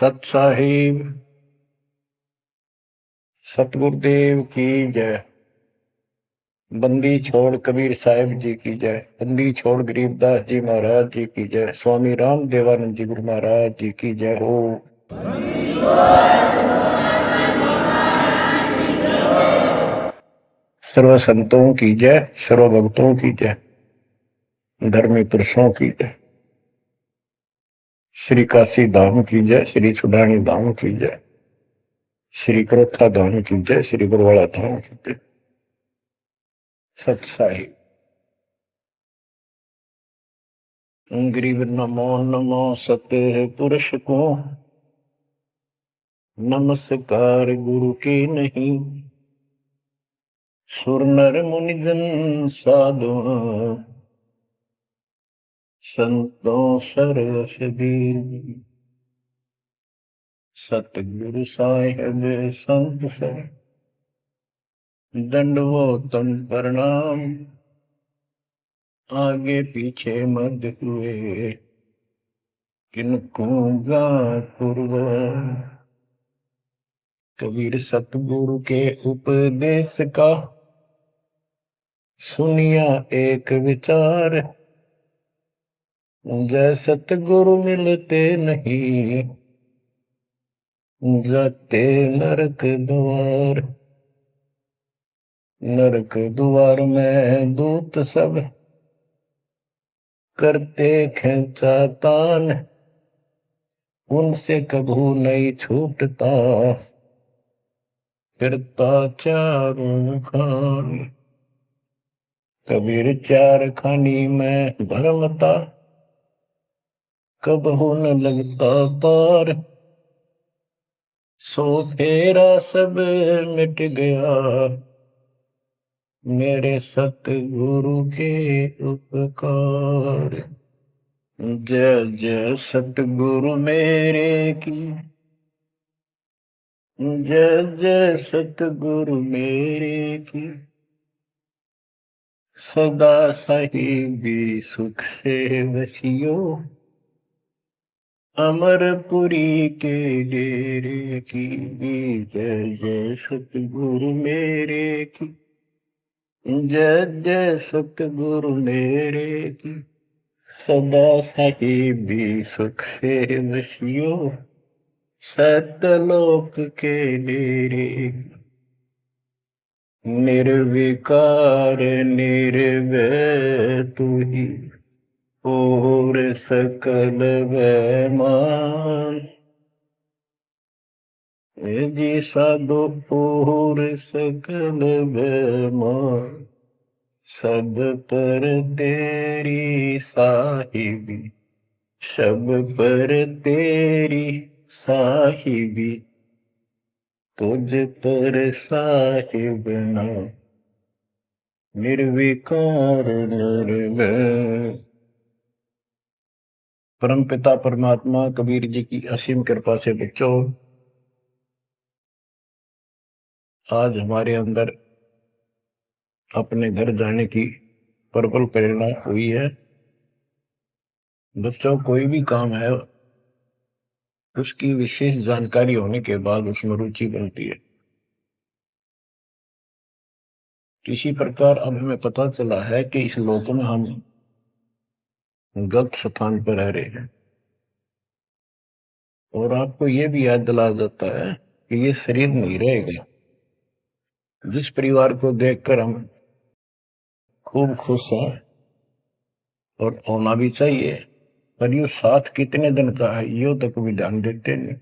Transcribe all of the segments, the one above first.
सत साहिब सतगुरुदेव की जय। बंदी छोड़ कबीर साहिब जी की जय। बंदी छोड़ गरीबदास जी महाराज जी की जय। स्वामी राम देवानंद जी गुरु महाराज जी की जय हो। सर्व संतों की जय, सर्व भक्तों की जय, धर्मी पुरुषों की जय। श्री काशी धाम की जय, श्री सुडानी धाम की जय, श्री करोथा धाम की जय, श्री बरवाड़ा धाम की जय। सत साहिब गरीब नमो नमो सत्य पुरुष को, नमस्कार गुरु के नहीं। सुर नर मुनि जन साधु, संतों सरस दीन। सतगुरु साहिब संत सब, दंडवतन प्रणाम। आगे पीछे मत हुए, किनको पूर्व। कबीर सतगुरु के उपदेश का, सुनिया एक विचार। जय सतगुरु मिलते नहीं, जाते नरक द्वार। नरक द्वार में दूत सब, करते खेचा तान। उनसे कभू नहीं छूटता, फिरता चारों खान। कबीर चार खानी में भरमता, कबहू न लगता पार। सो फेरा सब मिट गया, मेरे सतगुरु के उपकार। जय जय सतगुरु मेरे की, जय जय सतगुरु मेरे की। सदा साहिबी सुख से वसियो, अमरपुरी के डेरे की। जय जय सतगुरु मेरे की, जय जय सतगुरु मेरे की। सदा साहिबी सुख से वसियो, सतलोक के डेरे। निर्विकार निर्भय तू ही, और सकल वैमान। जी साधो और सकल वैमान। सब पर तेरी साहिबी, सब पर तेरी साहिबी। तुझ पर साहिब ना, निर्विकार निर्भय। परम पिता परमात्मा कबीर जी की असीम कृपा से बच्चों, आज हमारे अंदर अपने घर जाने की प्रबल प्रेरणा हुई है। बच्चों, कोई भी काम है उसकी विशेष जानकारी होने के बाद उसमें रुचि बनती है। किसी प्रकार अब हमें पता चला है कि इस लोक में हम गलत स्थान पर रह रहे हैं, और आपको यह भी याद दिला जाता है कि ये शरीर नहीं रहेगा। जिस परिवार को देखकर हम खूब खुश हैं, और होना भी चाहिए, पर ये साथ कितने दिन का है ये तक भी ध्यान देते नहीं।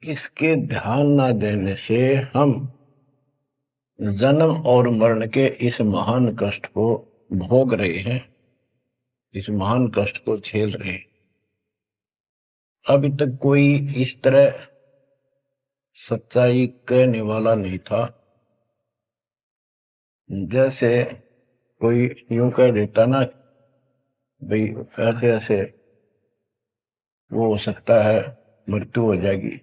इसके ध्यान ना देने से हम जन्म और मरण के इस महान कष्ट को भोग रहे हैं, इस महान कष्ट को झेल रहे हैं। अभी तक कोई इस तरह सच्चाई कहने वाला नहीं था। जैसे कोई यूं कह देता ना, भाई ऐसे ऐसे वो हो सकता है, मृत्यु हो जाएगी,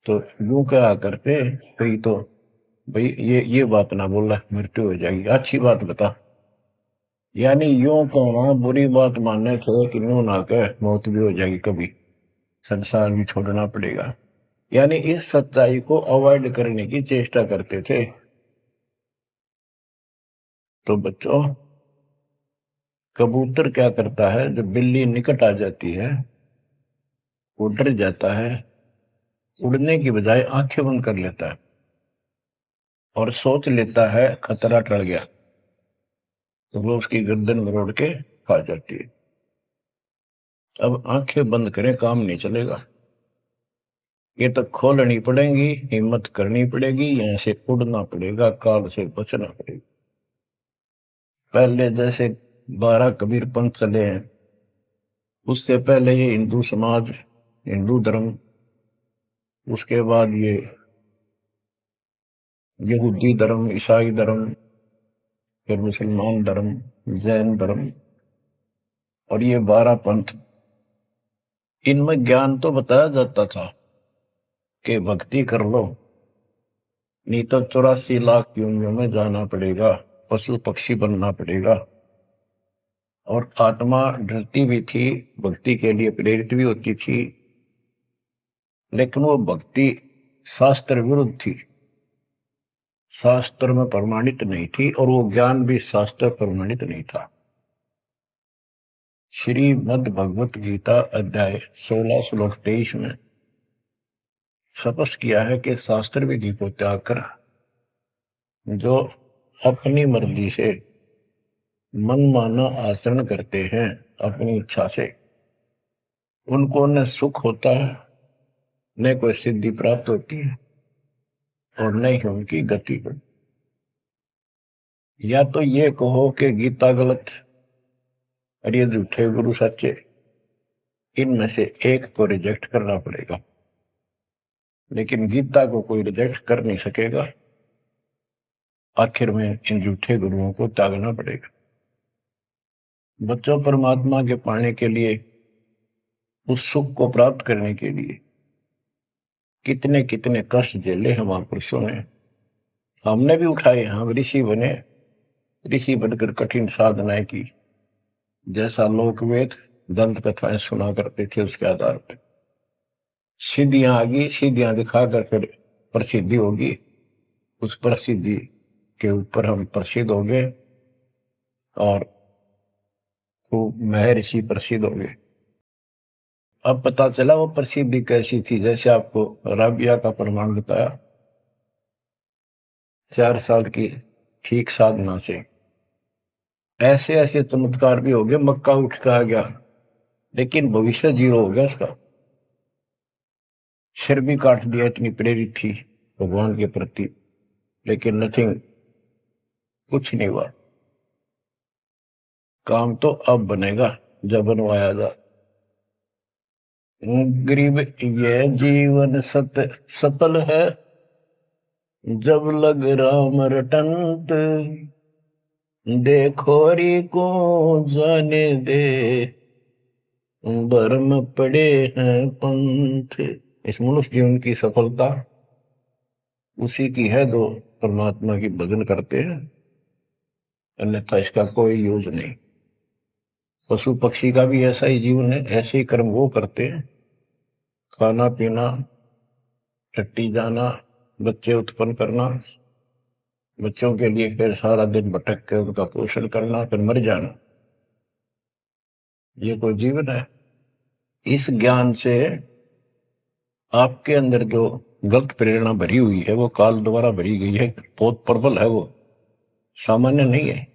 तो यूं कहा करते भाई, तो भाई ये बात ना बोला, मृत्यु हो जाएगी, अच्छी बात बता। यानी यूं कहना बुरी बात मानने थे कि यूं ना कह, मौत भी हो जाएगी कभी। संसार भी छोड़ना पड़ेगा। यानी इस सच्चाई को अवॉइड करने की चेष्टा करते थे। तो बच्चों, कबूतर क्या करता है, जब बिल्ली निकट आ जाती है वो डर जाता है, उड़ने की बजाय आंखें बंद कर लेता है और सोच लेता है खतरा टल गया, तो वो उसकी गर्दन मरोड़ के खा जाती है। अब आंखें बंद करें काम नहीं चलेगा, ये तो खोलनी पड़ेगी, हिम्मत करनी पड़ेगी, यहां से उड़ना पड़ेगा, काल से बचना पड़ेगा। पहले जैसे 12 कबीर पंथ चले हैं, उससे पहले ये हिंदू समाज, हिंदू धर्म, उसके बाद ये यहूदी धर्म, ईसाई धर्म, फिर मुसलमान धर्म, जैन धर्म, और ये 12 पंथ, इनमें ज्ञान तो बताया जाता था कि भक्ति कर लो, नहीं तो 84 लाख योनियों में जाना पड़ेगा, पशु पक्षी बनना पड़ेगा। और आत्मा डरती भी थी, भक्ति के लिए प्रेरित भी होती थी, लेकिन वो भक्ति शास्त्र विरुद्ध थी, शास्त्र में प्रमाणित नहीं थी, और वो ज्ञान भी शास्त्र प्रमाणित नहीं था। श्रीमद् भगवत गीता अध्याय 16 श्लोक 23 में स्पष्ट किया है कि शास्त्र विधि को त्याग कर जो अपनी मर्जी से मनमाना आचरण करते हैं अपनी इच्छा से, उनको न सुख होता है, न कोई सिद्धि प्राप्त होती है, और न ही उनकी गति बढ़ती। या तो ये कहो कि गीता गलत और ये झूठे गुरु सच्चे, इनमें से एक को रिजेक्ट करना पड़ेगा। लेकिन गीता को कोई रिजेक्ट कर नहीं सकेगा, आखिर में इन झूठे गुरुओं को त्यागना पड़ेगा। बच्चों, परमात्मा के पाने के लिए, उस सुख को प्राप्त करने के लिए कितने कितने कष्ट झेले हैं महापुरुषों ने, हमने भी उठाए। हम ऋषि बने, ऋषि बनकर कठिन साधनाएं की, जैसा लोकवेद दंत कथाएं सुना करते थे, उसके आधार पर सिद्धियां आ गई, सिद्धियां दिखाकर फिर प्रसिद्धि होगी, उस प्रसिद्धि के ऊपर हम प्रसिद्ध हो गए और खूब महर्षि प्रसिद्ध हो गए। अब पता चला वो प्रसिद्धि कैसी थी, जैसे आपको राबिया का प्रमाण बताया, 4 साल की ठीक साधना से ऐसे ऐसे चमत्कार भी हो गए, मक्का उठ के आ गया, लेकिन भविष्य जीरो हो गया उसका, सिर भी काट दिया, इतनी प्रेरित थी भगवान के प्रति, लेकिन नथिंग, कुछ नहीं हुआ। काम तो अब बनेगा जब बनवाया जा। गरीब ये जीवन सफल है, जब लग राम रटंत, देखोरी को जाने दे, भरम पड़े हैं पंथ। इस मनुष्य जीवन की सफलता उसी की है जो परमात्मा की भजन करते हैं, अन्यथा इसका कोई यूज नहीं। पशु पक्षी का भी ऐसा ही जीवन है, ऐसे ही कर्म वो करते हैं, खाना पीना, टट्टी जाना, बच्चे उत्पन्न करना, बच्चों के लिए फिर सारा दिन भटक के उनका पोषण करना, फिर मर जाना, ये कोई जीवन है? इस ज्ञान से आपके अंदर जो गलत प्रेरणा भरी हुई है, वो काल द्वारा भरी गई है, बहुत प्रबल है, वो सामान्य नहीं है।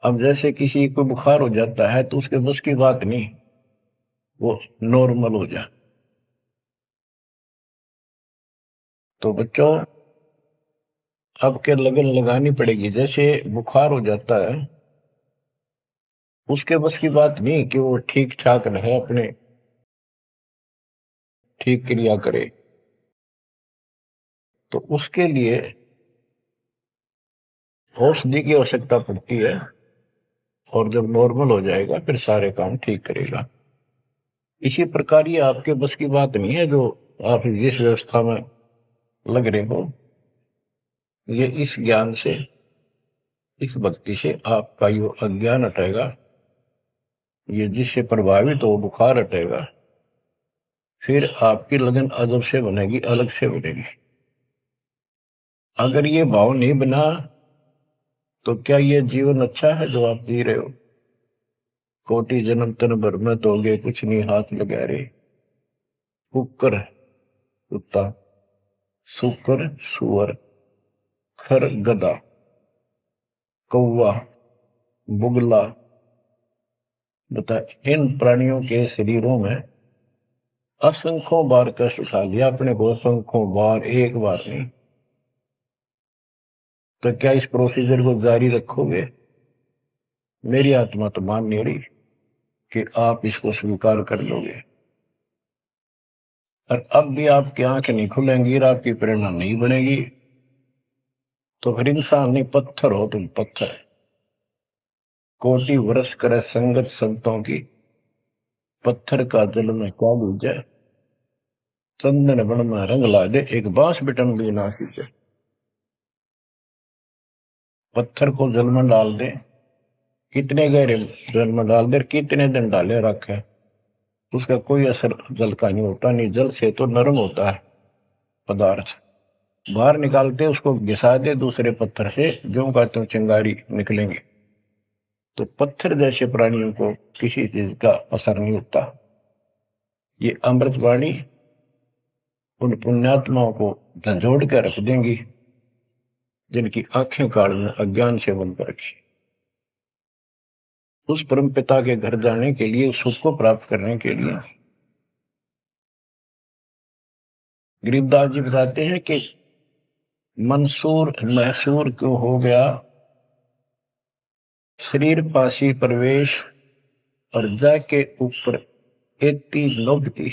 अब जैसे किसी को बुखार हो जाता है तो उसके बस की बात नहीं, वो नॉर्मल हो जाए। तो बच्चों, आपके लगन लगानी पड़ेगी। जैसे बुखार हो जाता है, उसके बस की बात नहीं कि वो ठीक ठाक रहे, अपने ठीक क्रिया करे, तो उसके लिए औषधि की आवश्यकता पड़ती है, और जब नॉर्मल हो जाएगा फिर सारे काम ठीक करेगा। इसी प्रकार ये आपके बस की बात नहीं है जो आप जिस व्यवस्था में लग रहे हो, ये इस ज्ञान से, इस भक्ति से आपका यो अज्ञान हटेगा, ये जिससे प्रभावित हो बुखार हटेगा, फिर आपकी लगन अदब से बनेगी, अलग से बनेगी। अगर ये भाव नहीं बना तो क्या ये जीवन अच्छा है जो आप जी रहे हो? कोटि जन्म तन भर में दोगे कुछ नहीं हाथ लगा रे। कुकर कुत्ता, सुकर सुअर, खर गधा, कौवा बुगला। बता, इन प्राणियों के शरीरों में असंख्यों बार कष्ट उठा लिया अपने को, असंख्यों बार, एक बार नहीं। तो क्या इस प्रोसीजर को जारी रखोगे? मेरी आत्मा तो मान नहीं रही कि आप इसको स्वीकार कर लोगे। और अब भी आपकी आंखें नहीं खुलेंगी और आपकी प्रेरणा नहीं बनेगी तो फिर इंसान नहीं, पत्थर हो तुम, पत्थर। कोटि वर्ष करे संगत संतों की, पत्थर का जल में क्या बूझे। चंदन बन में रंग ला दे, एक बांस बिटन भी ना सींचे। पत्थर को जल में डाल दे, कितने गहरे जल में डाल दे, कितने दिन डाले रखे, उसका कोई असर जल का नहीं होता। नहीं, जल से तो नरम होता है पदार्थ। बाहर निकालते उसको घिसा दे दूसरे पत्थर से, जो का त्यों चिंगारी निकलेंगे। तो पत्थर जैसे प्राणियों को किसी चीज का असर नहीं होता। ये अमृतवाणी उन पुण्यात्माओं को झंझोड़ कर रख देंगी जिनकी आंखें काल में अज्ञान से बंद कर रखी। उस परम पिता के घर जाने के लिए, सुख को प्राप्त करने के लिए गरीबदास जी बताते हैं कि मंसूर मैसूर क्यों हो गया, शरीर पासी प्रवेश और जाके ऊपर एती नोबती।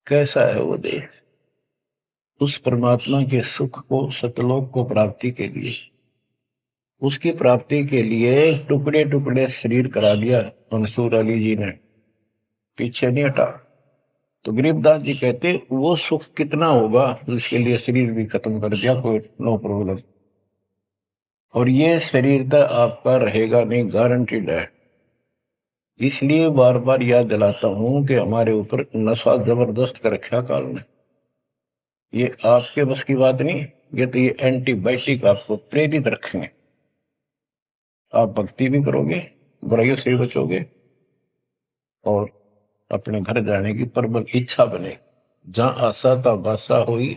कैसा है वो देश? उस परमात्मा के सुख को, सतलोक को प्राप्ति के लिए, उसकी प्राप्ति के लिए टुकड़े टुकड़े शरीर करा दिया मंसूर अली जी ने, पीछे नहीं हटा। तो गरीबदास जी कहते वो सुख कितना होगा जिसके लिए शरीर भी खत्म कर दिया, कोई नो प्रॉब्लम। और ये शरीर तो आपका रहेगा नहीं, गारंटीड है। इसलिए बार बार याद दिलाता हूं कि हमारे ऊपर नशा जबरदस्त कर रखा काल ने। ये आपके बस की बात नहीं, ये तो ये एंटीबायोटिक आपको प्रेरित रखेंगे। आप भक्ति भी करोगे, बुराइयों से भी बचोगे और अपने घर जाने की प्रबल इच्छा बनेगी। जहां आशा ता बासा हुई,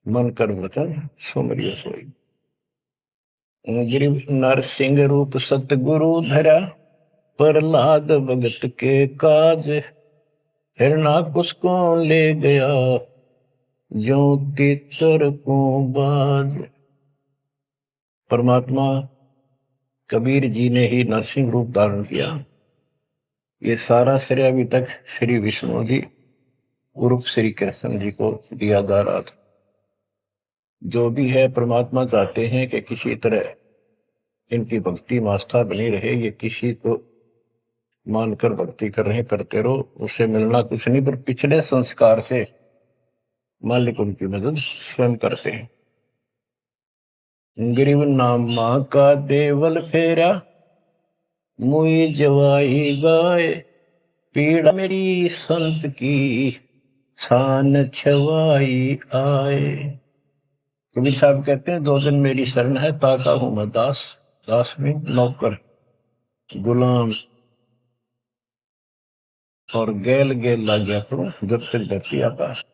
मन कर वचन सुमरियो सोई। गिरिव नरसिंह रूप सतगुरु धरा, प्रहलाद भगत के काज। हिरणाकुश को ले गया, जो तितर को बाज। परमात्मा कबीर जी ने ही नरसिंह रूप धारण किया। ये सारा श्रेय अभी तक श्री विष्णु जी उर्फ श्री कृष्ण जी को दिया जा रहा था। जो भी है, परमात्मा चाहते हैं कि किसी तरह इनकी भक्ति में आस्था बनी रहे। ये किसी को मानकर भक्ति कर रहे, करते रहो, उससे मिलना कुछ नहीं, पर पिछले संस्कार से मालिक उनकी मदद स्वयं करते हैं। गिरिव नामा का देवल फेरा, मुई जवाई गाय। पीड़ा मेरी संत की, शान छवाई आए। कबीर साहब कहते हैं, दो दिन मेरी शरण है, ताका हूं मैं दास। दास में नौकर, गुलाम और गैल गैल ला गया करूं जब तक धरती आकाश।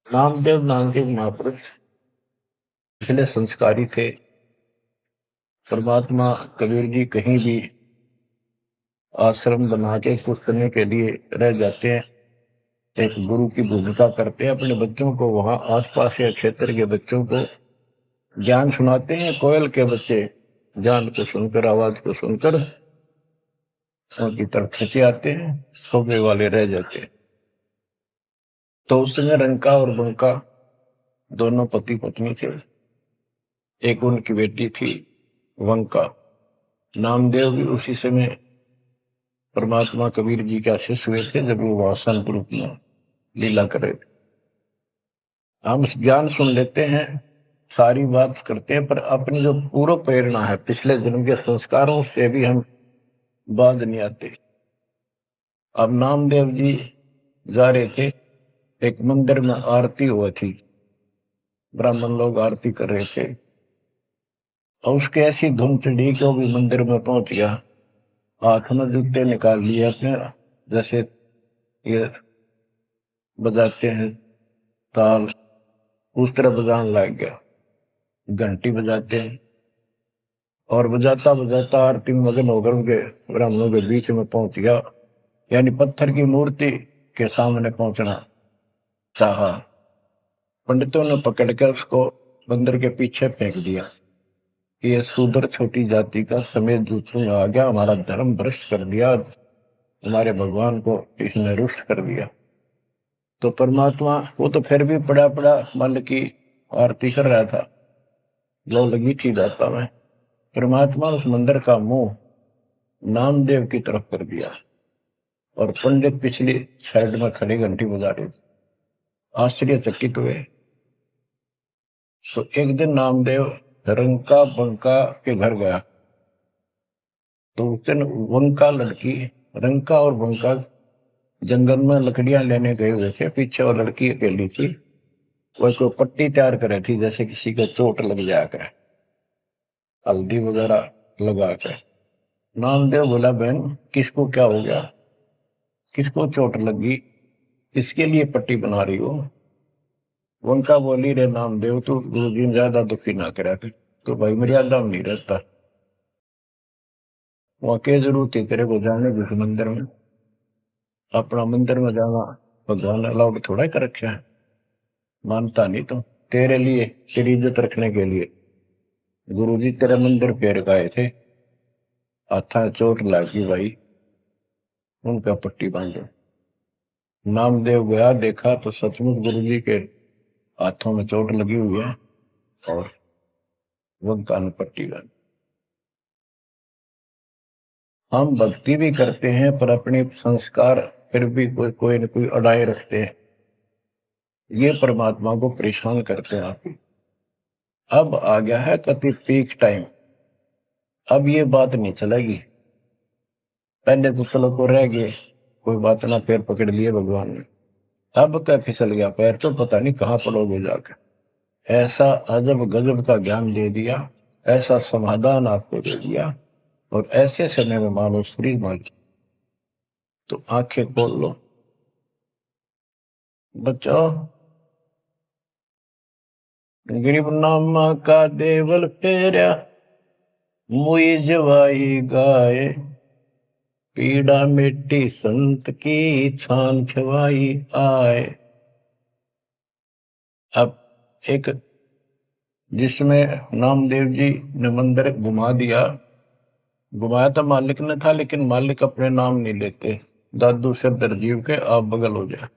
नामदेव नाम के महापुरुष पिछले संस्कारी थे। परमात्मा कबीर जी कहीं भी आश्रम बना के कुछ करने के लिए रह जाते हैं, एक गुरु की भूमिका करते हैं। अपने बच्चों को, वहां आसपास के क्षेत्र के बच्चों को ज्ञान सुनाते हैं। कोयल के बच्चे ज्ञान को सुनकर, आवाज को सुनकर उनकी तरफ खींचे आते हैं, सोबे वाले रह जाते हैं। तो उस समय रंका और बंका दोनों पति पत्नी थे। एक उनकी बेटी थी वंका। नामदेव भी उसी समय परमात्मा कबीर जी के शिष्य हुए थे जब वो वहां संत रूप में लीला कर रहे थे। हम ज्ञान सुन लेते हैं, सारी बात करते हैं, पर अपनी जो पूर्व प्रेरणा है, पिछले जन्म के संस्कारों से भी हम बाज नहीं आते। अब नामदेव जी जा रहे थे, एक मंदिर में आरती हुई थी, ब्राह्मण लोग आरती कर रहे थे, और उसके ऐसी धुन चढ़ी कि वो भी मंदिर में पहुंच गया। हाथ में जूते निकाल लिए अपने, जैसे ये बजाते हैं ताल, उस तरह बजाने लग गया। घंटी बजाते हैं और बजाता बजाता आरती में मगन होकर उनके ब्राह्मणों के बीच में पहुंच गया, यानी पत्थर की मूर्ति के सामने पहुंचना चाहा। पंडितों ने पकड़ कर उसको मंदिर के पीछे फेंक दिया। ये शूद्र छोटी जाति का समेत दूसरों में आ गया, हमारा धर्म भ्रष्ट कर दिया, हमारे भगवान को इसने रुष्ट कर दिया। तो परमात्मा वो तो फिर भी पड़ा पड़ा मन की आरती कर रहा था, लो लगी थी दाता में। परमात्मा उस मंदिर का मुंह नामदेव की तरफ कर दिया और पंडित पिछली साइड में खड़ी घंटी बजा रहे थे, आश्चर्यचकित हुए। तो एक दिन नामदेव रंका बंका के घर गया, तो उस दिन वंका लड़की, रंका और बंका जंगल में लकड़ियां लेने गए हुए थे, पीछे वो लड़की अकेली थी, वह कोई पट्टी तैयार करे थी, जैसे किसी को चोट लग जाया करे, हल्दी वगैरह लगा कर। नामदेव बोला, बहन किसको क्या हो गया, किसको चोट लगी, किसके लिए पट्टी बना रही हो? उनका बोली, रे नामदेव तू गुरु जी ने ज्यादा दुखी ना करा कर, तो भाई मर्यादा में नहीं रहता, वहां के जरूरत है तेरे को जाने जिस मंदिर में, अपना मंदिर में जाना भगवान अलाउड थोड़ा कर रखे है, मानता नहीं तो तेरे लिए, तेरी इज्जत रखने के लिए गुरु जी तेरे मंदिर फेर गए थे, हाथा चोट लगी भाई, उनका पट्टी बांधो। नामदेव गया, देखा तो सचमुच गुरु जी के हाथों में चोट लगी हुई है और वो कान पट्टी बांध। हम भक्ति भी करते हैं पर अपने संस्कार फिर भी कोई न कोई अड़ाए रखते हैं, ये परमात्मा को परेशान करते हैं आप। अब आ गया है कति पीक टाइम, अब ये बात नहीं चलेगी। पहले तो चलो को रह गए, कोई बात ना, पैर पकड़ लिए भगवान ने, अब क्या फिसल गया पैर तो पता नहीं कहाँ पड़ोगे जाकर। ऐसा अजब गजब का ज्ञान दे दिया, ऐसा समाधान आपको दे दिया, और ऐसे समय में मानो श्री मान, तो आंखें खोल लो बच्चों। गरीब नामा का देवल फेरा, मुई जवाई गाए, पीड़ा मिट्टी संत की छान छवाई आए। अब एक जिसमें नामदेव जी ने मंदिर घुमा दिया, घुमाया तो मालिक ने था, लेकिन मालिक अपने नाम नहीं लेते, दादू सिर दरजीव के आप बगल हो जाए,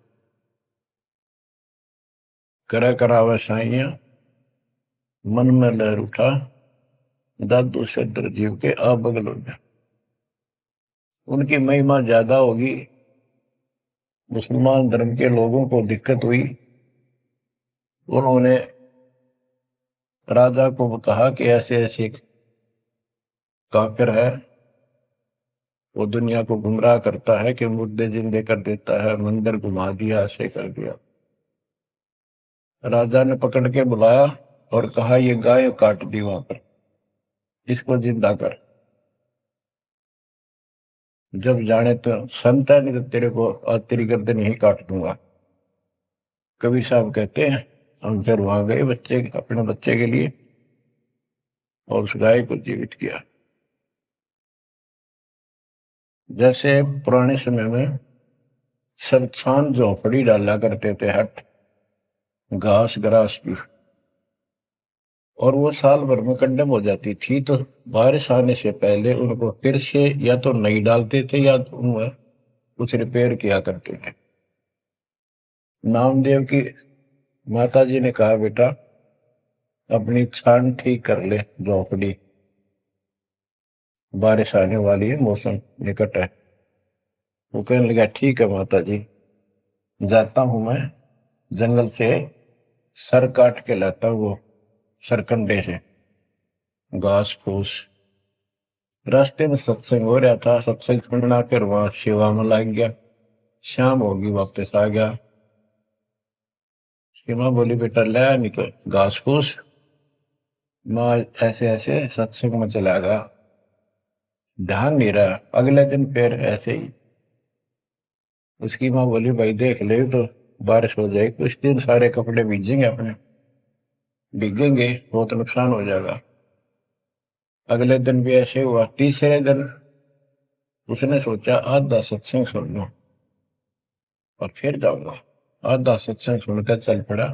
करा करावे साइया मन में लहर उठा, दादू सिर दरजीव के आप बगल हो जाए। उनकी महिमा ज्यादा होगी, मुसलमान धर्म के लोगों को दिक्कत हुई, उन्होंने राजा को कहा कि ऐसे ऐसे काफिर है, वो दुनिया को गुमराह करता है कि मुर्दे जिंदे कर देता है, मंदिर घुमा दिया, ऐसे कर दिया। राजा ने पकड़ के बुलाया और कहा, ये गाय काट दी वहां पर, इसको जिंदा कर, जब जाने तो संत है, नहीं तो तेरे को आज तेरी गर्दन यही काट दूंगा। कबीर साहब कहते हैं हम फिर वहां गए बच्चे, अपने बच्चे के लिए, और उस गाय को जीवित किया। जैसे पुराने समय में संस्थान झोपड़ी डाला करते थे, हट घास ग्रास की, और वो साल भर में कंडम हो जाती थी, तो बारिश आने से पहले उनको फिर से या तो नई डालते थे या तो उनमें कुछ रिपेयर किया करते थे। नामदेव की माता जी ने कहा, बेटा अपनी छान ठीक कर ले, झोपड़ी बारिश आने वाली है, मौसम निकट है। वो कहने लगा, ठीक है माता जी, जाता हूं मैं जंगल से सर काट के लाता हूं, वो सरकंडे से घास फूस। रास्ते में सत्संग हो रहा था, सत्संग सुनना, फिर वहां सेवा में लग गया। शाम होगी, वापस आ गया। उसकी माँ बोली बेटा ले निकल घास फूस। माँ ऐसे ऐसे सत्संग में चला गया, ध्यान नहीं रहा। अगले दिन फिर ऐसे ही। उसकी माँ बोली भाई देख ले तो बारिश हो जाएगी, कुछ दिन सारे कपड़े भीजेंगे, अपने भीगेंगे, बहुत नुकसान हो जाएगा। अगले दिन भी ऐसे हुआ। तीसरे दिन उसने सोचा आधा सत्संग सुन लो और फिर जाऊंगा। आधा सत्संग सुनकर चल पड़ा।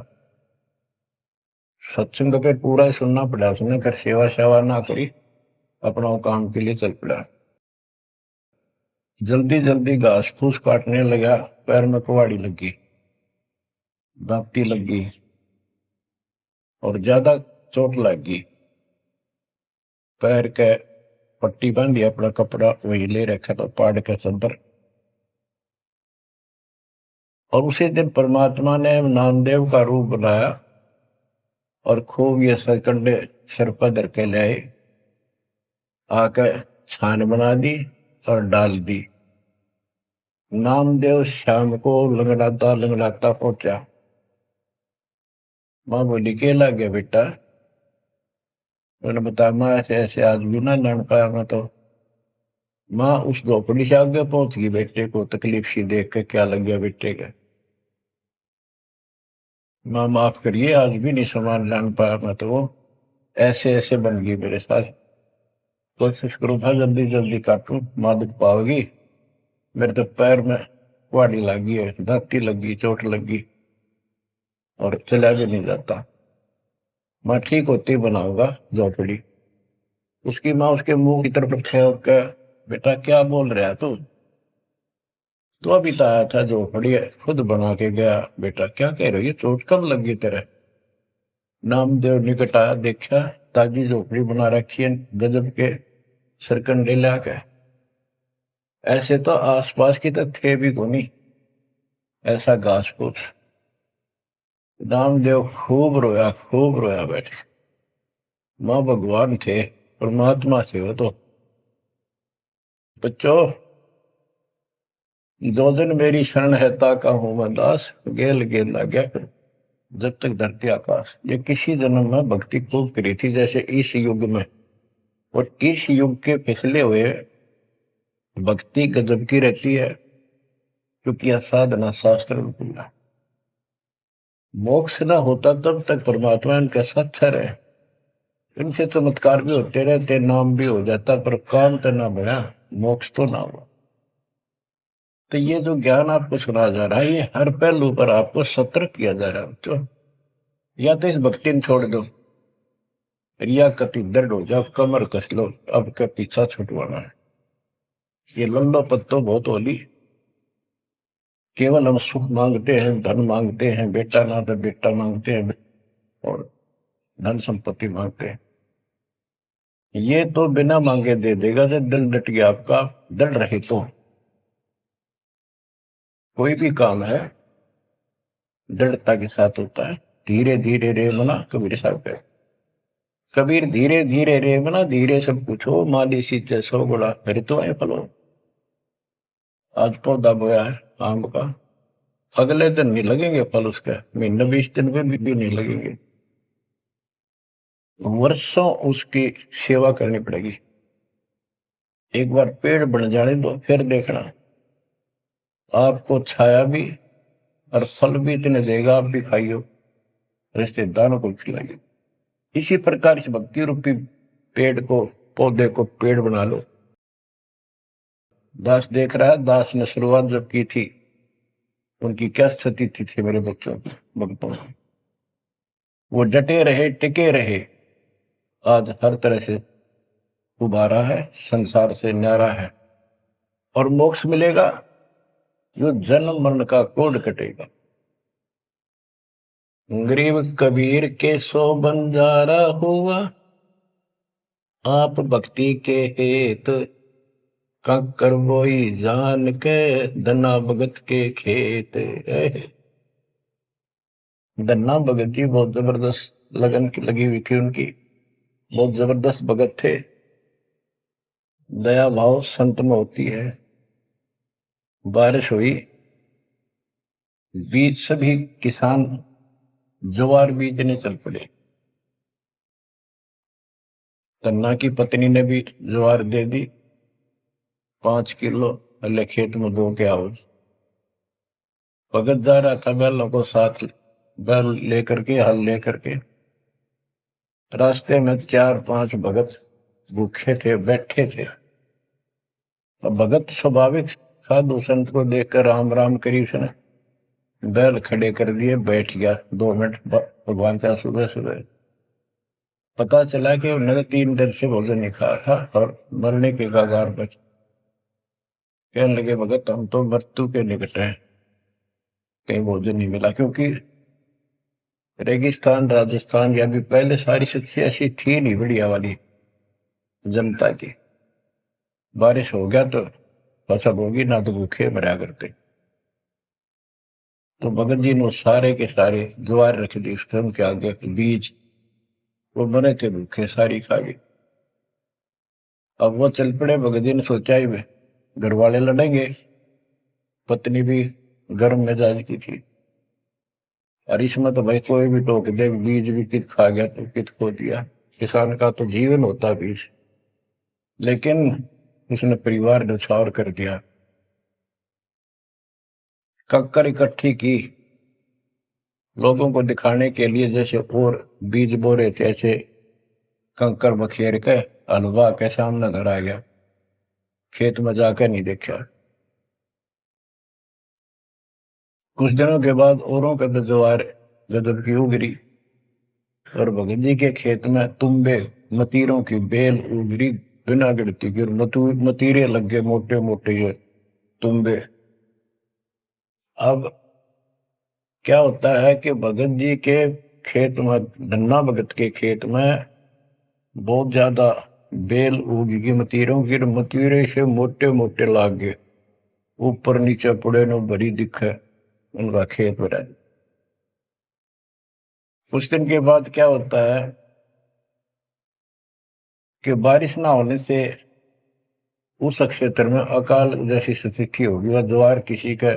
सत्संग तो फिर पूरा ही सुनना पड़ा उसने, फिर सेवा सेवा ना करी, अपना काम के लिए चल पड़ा। जल्दी जल्दी घास फूस काटने लगा, पैर में कुहाड़ी लगी, दांती लगी और ज्यादा चोट लगी। पैर के पट्टी बांधी, अपना कपड़ा वही ले रखा था पाड़ के चंदर। और उसी दिन परमात्मा ने नामदेव का रूप बनाया और खूब ये सरकंडे सिर पर धर के लाए, आकर छान बना दी और डाल दी। नामदेव शाम को लंगड़ाता लंगड़ाता पहुंचा। माँ बोली के लग गया बेटा? मैंने बताया माँ ऐसे ऐसे आज भी ना लड़ पाया मैं तो। माँ उस झोपड़ी से आगे पहुंच गई, बेटे को तकलीफ सी देख के क्या लग गया बेटे के। माँ माफ करिए आज भी नहीं सामान लान पाया मैं तो, वो ऐसे ऐसे बन गई मेरे साथ। कोशिश करूँ था जल्दी जल्दी काटूं, माँ दुख पाओगी। मेरे तो पैर में कुहाड़ी लगी है, दांती लगी, चोट लगी और चला भी नहीं जाता। मैं ठीक होती बनाऊंगा झोपड़ी। उसकी माँ उसके मुंह की तरफ फेंक के बेटा क्या बोल रहा है तू? तो अभी तो आया था झोपड़ी खुद बना के गया। बेटा क्या कह रही है, चोट कब लगी तेरे? नामदेव निकट आया, देखा ताजी झोपड़ी बना रखी है गजब के सरकंडे लाके। ऐसे तो आसपास की तो थे भी कोनी ऐसा घास फूस। नामदेव खूब रोया बैठे। माँ भगवान थे, परमात्मा थे वो तो। बच्चों दो दिन मेरी शरण है ताका हूं मैं दास, गेल गेल आ गया फिर जब तक धरती आकाश। ये किसी जन्म में भक्ति खूब करी थी जैसे इस युग में, और इस युग के पिछले हुए भक्ति गजब की रहती है, क्योंकि यह साधना शास्त्र में खुला। मोक्ष ना होता तब तक परमात्मा इनके साथ रहे, इनसे चमत्कार भी होते रहते, नाम भी हो जाता, पर काम तो ना बढ़ा, मोक्ष तो ना हुआ। तो ये जो ज्ञान आपको सुना जा रहा है, ये हर पहलू पर आपको सतर्क किया जा रहा है। तो या तो इस भक्ति में छोड़ दो, रिया कति दर्द हो जाओ, कमर कस लो, अब का पीछा छुटवाना है। ये लल्लो पत्तो बहुत होली। केवल हम सुख मांगते हैं, धन मांगते हैं, बेटा ना तो बेटा मांगते हैं और धन संपत्ति मांगते हैं। ये तो बिना मांगे दे देगा जब दिल डट गया आपका। डर रहे तो कोई भी काम है दृढ़ता के साथ होता है। धीरे धीरे रे मना, कबीर साहब है। कबीर धीरे धीरे रे मना, धीरे सब कुछ हो, माली सींचे सौ गुड़ा फिर तो है फलो। आज पौधा बोया है आम का, अगले दिन नहीं लगेंगे फल उसके, महीने 20 दिन में भी नहीं लगेंगे, वर्षों उसकी सेवा करनी पड़ेगी। एक बार पेड़ बन जाने दो, फिर देखना आपको छाया भी और फल भी इतने देगा, आप भी खाइयो, रिश्तेदारों को खिलाइए। इसी प्रकार इस भक्ति रूपी पेड़ को, पौधे को पेड़ बना लो। दास देख रहा है, दास ने शुरुआत जब की थी उनकी क्या स्थिति थी मेरे बच्चों की, भक्तों की। वो डटे रहे, टिके रहे, आज हर तरह से उबारा है, संसार से न्यारा है और मोक्ष मिलेगा। जो जन्म मरण का कोड कटेगा। गरीब कबीर के सो बंजारा हुआ, आप भक्ति के हेत कंकर बोई जान के, धना भगत के खेत। धन्ना भगत जी बहुत जबरदस्त लगन की लगी हुई थी उनकी, बहुत जबरदस्त भगत थे। दया भाव संत में होती है। बारिश हुई, बीज सभी किसान ज्वार बीजने चल पड़े। तन्ना की पत्नी ने भी ज्वार दे दी 5 किलो, अल्ले खेत में बो के आओ। भगत जा रहा था बैलों को साथ, बैल लेकर के, हल लेकर के। रास्ते में 4-5 भगत भूखे थे, बैठे थे। अब भगत स्वाभाविक साधु संत को देखकर राम राम करी, उसने बैल खड़े कर दिए, बैठ गया 2 मिनट भगवान से। सुबह सुबह पता चला कि उन्होंने 3 दिन से भोजन नहीं खाया था और मरने के कगार पर। कहने लगे भगत हम तो मृत्यु के निकट हैं, कहीं भोजन नहीं मिला। क्योंकि रेगिस्तान राजस्थान या भी पहले सारी स्थिति ऐसी थी नहीं बढ़िया वाली जनता की। बारिश हो गया तो फसल होगी, ना तो भूखे मरा करते। तो भगत जी ने सारे के सारे ज्वार रख दी उसके उनके आगे, बीज वो मरे थे भूखे, सारी खा गई। अब वो चल पड़े। भगत जी ने सोचा ही वे घर वाले लड़ेंगे, पत्नी भी गर्म मिजाज की थी, और इसमें तो भाई कोई भी टोक दे, बीज भी कित खा गया तो कित खो दिया। किसान का तो जीवन होता बीज। लेकिन उसने परिवार न्यौछावर कर दिया। कंकर इकट्ठी की लोगों को दिखाने के लिए, जैसे और बीज बो रहे थे ऐसे कंकर बखेर के हलवा के सामने घर आ गया, खेत में जाकर नहीं देखा। कुछ दिनों के बाद औरों का तो ज्वार गजब की उगरी, और भगत जी के खेत में तुम्बे मतीरों की बेल उगरी बिना गिरती की। मतीरे लग गए मोटे मोटे ये तुम्बे। अब क्या होता है कि भगत जी के खेत में, धन्ना भगत के खेत में बहुत ज्यादा बेल उगी मतीरों की, मतीरे से मोटे मोटे लाग गए, ऊपर नीचे पड़े न भरी दिखे उनका खेत भरा। कुछ दिन के बाद क्या होता है कि बारिश ना होने से उस क्षेत्र में अकाल जैसी स्थिति होगी। वह ज्वार किसी का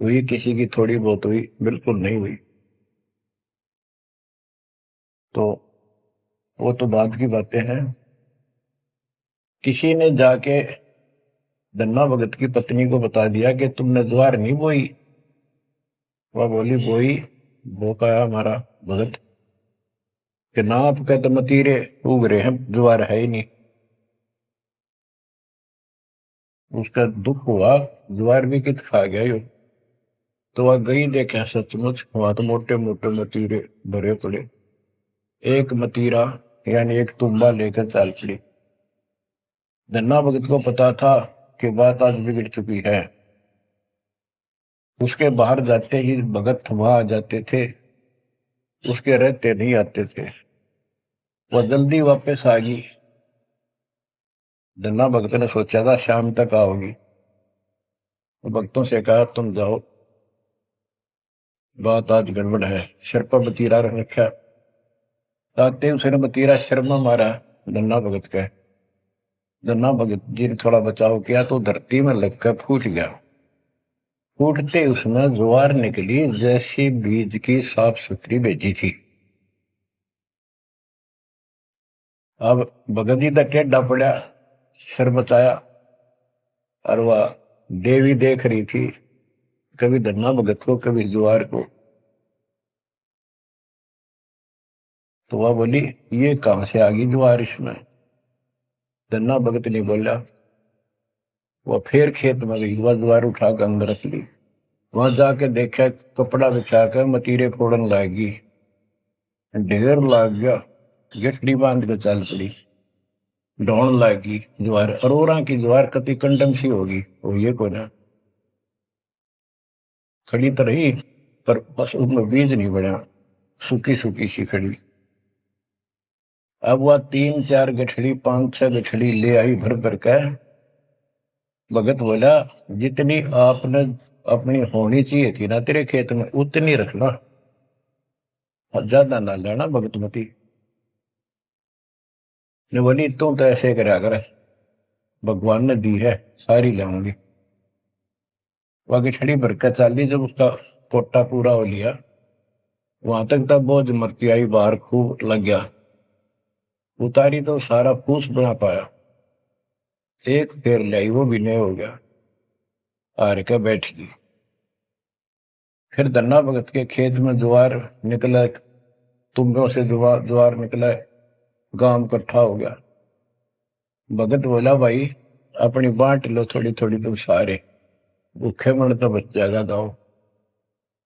हुई, किसी की थोड़ी बहुत हुई, बिल्कुल नहीं हुई। तो वो तो बाद की बातें हैं। किसी ने जाके धन्ना भगत की पत्नी को बता दिया कि तुमने ज्वार नहीं बोई। वह बोली बोई, वो कहा हमारा भगत कि ना आपके तो मतीरे उग रहे हैं, ज्वार है ही नहीं। उसका दुख हुआ, ज्वार भी कित खा गया यो। तो वह गई, देखा सचमुच वहां तो मोटे मोटे मतीरे भरे पड़े। एक मतीरा यानी एक तुम्बा लेकर चाल पड़ी। धन्ना भगत को पता था कि बात आज बिगड़ चुकी है। उसके बाहर जाते ही भगत वहां आ जाते थे, उसके रहते नहीं आते थे। वह जल्दी वापस आ गई। धन्ना भगत ने सोचा था शाम तक आओगी, तो भक्तों से कहा तुम जाओ, बात आज गड़बड़ है। सिर पर मतीरा रख रखा। आते उसने मतीरा सिर में मारा धन्ना भगत का। धन्ना भगत जी ने थोड़ा बचाव किया तो धरती में लगकर फूट गया। फूटते उसमें ज्वार निकली जैसी बीज की साफ सुथरी भेजी थी। अब भगत जी तक टेढ़ा पड़ा, सिर बचाया, और वह देवी देख रही थी, कभी धन्ना भगत को कभी ज्वार को। तो वह बोली ये कहां से आ गई ज्वार इसमें। धन्ना भगत नहीं बोला। वह फिर खेत में गई, वह ज्वार उठाकर अंदर रख ली। वहां जाके देखा कपड़ा बिछाकर मतीरे फोड़न लागी, ढेर लाग गया। गठड़ी बांध के चल पड़ी, ढोण लागी ज्वार। अरोरा की ज्वार कति कंडम सी होगी, वो ये को ना खड़ी तो रही, पर बस उसमें बीज नहीं बना, सूखी सूखी सी खड़ी। अब वह 3-4 गठड़ी 5-6 गठड़ी ले आई भर भर के। भगत बोला जितनी आपने अपनी होनी चाहिए थी ना तेरे खेत में उतनी रखना, ज्यादा ना लेना। भगतमती ने बोली तू तो ऐसे करा कर, भगवान ने दी है सारी लाऊंगी। वह गठड़ी भर के चाली, जब उसका कोटा पूरा हो लिया, वहां तक तब बहुत मरती आई, बाहर खूब लग गया, उतारी तो सारा फूस बना पाया, एक फेर लाई वो भी नहीं हो गया, हार के बैठ गई। फिर धन्ना भगत के खेत में ज्वार निकला, तुम्बों से ज्वार ज्वार निकला, गांव इकट्ठा हो गया। भगत बोला भाई अपनी बांट लो थोड़ी थोड़ी, तुम सारे भूखे मन तो बच जाएगा गाँव।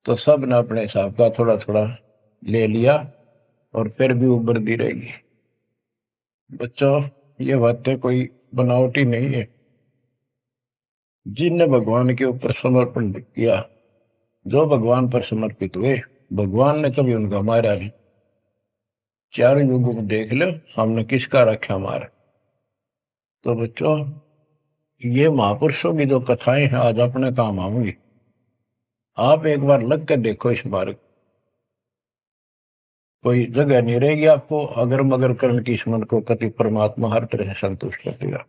तो सब ने अपने हिसाब का थोड़ा थोड़ा ले लिया और फिर भी उबरती रहेगी। बच्चों ये बातें कोई बनावटी नहीं है। जिनने भगवान के ऊपर समर्पण किया, जो भगवान पर समर्पित हुए, भगवान ने कभी उनका मारा नहीं। चारों युगों को देख लो, हमने किसका रखा मारा। तो बच्चों ये महापुरुषों की जो कथाएं हैं आज अपने काम आऊंगी। आप एक बार लग कर देखो इस मार्ग, कोई जगह नहीं रहेगी आपको अगर मगर कर्ण की स्मरण को कति परमात्मा हर तरह से संतुष्ट कर देगा।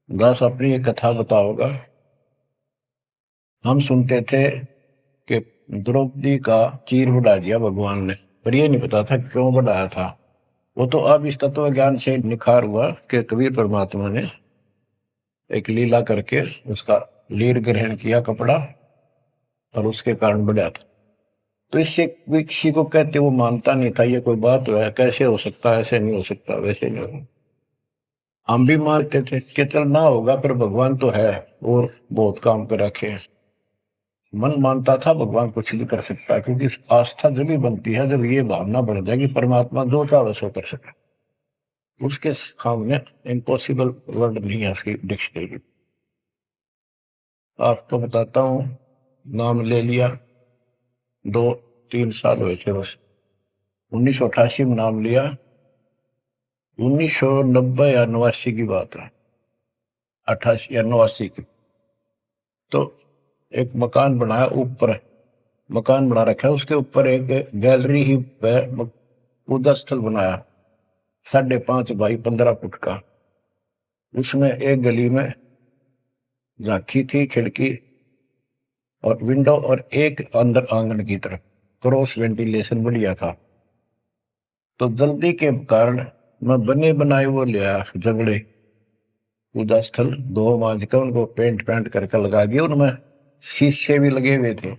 दास अपनी एक कथा बताओगा। हम सुनते थे कि द्रौपदी का चीर बढ़ा दिया भगवान ने, पर ये नहीं पता था क्यों बढ़ाया था। वो तो अब इस तत्व ज्ञान से निखार हुआ कि कबीर परमात्मा ने एक लीला करके उसका लीर ग्रहण किया कपड़ा, और उसके कारण बढ़ा था। तो इससे कोई किसी को कहते वो मानता नहीं था, ये कोई बात है, कैसे हो सकता है, ऐसे नहीं हो सकता, वैसे नहीं हो। हम भी मानते थे कि चल ना होगा, पर भगवान तो है और बहुत काम कर रखे हैं। मन मानता था भगवान कुछ भी कर सकता है, क्योंकि आस्था जब भी बनती है जब ये भावना बढ़ जाएगी परमात्मा जो चाहे सो कर सके। उसके सामने इम्पॉसिबल वर्ड नहीं है उसकी डिक्शनरी। आपको बताता हूँ, नाम ले लिया, 2-3 साल हुए थे बस। 1988 में नाम लिया, 1990 या 89 की बात है, 88 या 89 की। तो एक मकान बनाया, ऊपर मकान बना रखा है, उसके ऊपर एक गैलरी ही पूजा स्थल बनाया, 5.5 बाई 15 फुट का। उसमें एक गली में झांकी थी, खिड़की और विंडो, और एक अंदर आंगन की तरफ क्रॉस वेंटिलेशन बढ़िया था। तो जल्दी के कारण मैं बने बनाए वो लिया जगड़े, पूजा स्थल 2 मांझ का उनको पेंट करके लगा दिया। उनमें शीशे भी लगे हुए थे,